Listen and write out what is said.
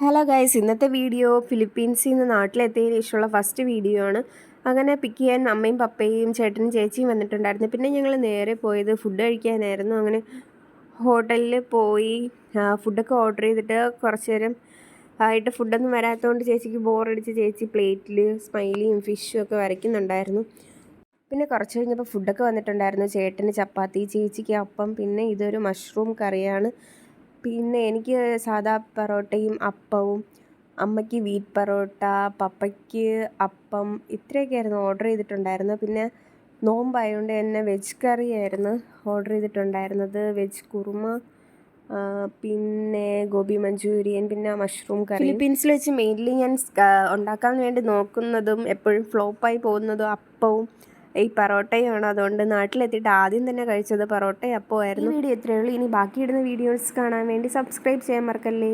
Hello guys, ഇന്നത്തെ video ഫിലിപ്പീൻസിൽ നിന്ന് നാട്ടിലെത്തിയതിന് ശേഷമുള്ള ഫസ്റ്റ് വീഡിയോ ആണ്. അങ്ങനെ പിക്ക് ചെയ്യാൻ അമ്മയും പപ്പയും ചേട്ടനും ചേച്ചിയും വന്നിട്ടുണ്ടായിരുന്നു. പിന്നെ ഞങ്ങൾ നേരെ പോയത് ഫുഡ് കഴിക്കാനായിരുന്നു. അങ്ങനെ ഹോട്ടലിൽ പോയി ഫുഡൊക്കെ ഓർഡർ ചെയ്തിട്ട് കുറച്ച് നേരം ആയിട്ട് ഫുഡൊന്നും വരാത്തതുകൊണ്ട് ചേച്ചിക്ക് ബോറടിച്ച് ചേച്ചി പ്ലേറ്റിൽ സ്മൈലിയും ഫിഷും ഒക്കെ വരയ്ക്കുന്നുണ്ടായിരുന്നു. പിന്നെ കുറച്ച് കഴിഞ്ഞപ്പോൾ ഫുഡൊക്കെ വന്നിട്ടുണ്ടായിരുന്നു. ചേട്ടന് ചപ്പാത്തി, ചേച്ചിക്ക് അപ്പം, പിന്നെ ഇതൊരു മഷ്റൂം കറിയാണ്. പിന്നെ എനിക്ക് സാദാ പൊറോട്ടയും അപ്പവും, അമ്മയ്ക്ക് വീറ്റ് പൊറോട്ട, പപ്പയ്ക്ക് അപ്പം, ഇത്രയൊക്കെയായിരുന്നു ഓർഡർ ചെയ്തിട്ടുണ്ടായിരുന്നത്. പിന്നെ നോമ്പായതുകൊണ്ട് തന്നെ വെജ് കറിയായിരുന്നു ഓർഡർ ചെയ്തിട്ടുണ്ടായിരുന്നത്. വെജ് കുറുമ, പിന്നെ ഗോബി മഞ്ചൂരിയൻ, പിന്നെ മഷ്റൂം കറി. ഫിലിപ്പീൻസിൽ വെച്ച് മെയിൻലി ഞാൻ ഉണ്ടാക്കാൻ വേണ്ടി നോക്കുന്നതും എപ്പോഴും ഫ്ലോപ്പായി പോകുന്നതും അപ്പവും ഈ പൊറോട്ടയാണ്. അതുകൊണ്ട് നാട്ടിലെത്തിയിട്ട് ആദ്യം തന്നെ കഴിച്ചത് പൊറോട്ടയും അപ്പമായിരുന്നു. ഈ വീഡിയോ ഇത്രയേ ഉള്ളൂ. ഇനി ബാക്കിയിടുന്ന വീഡിയോസ് കാണാൻ വേണ്ടി സബ്സ്ക്രൈബ് ചെയ്യാൻ മറക്കല്ലേ.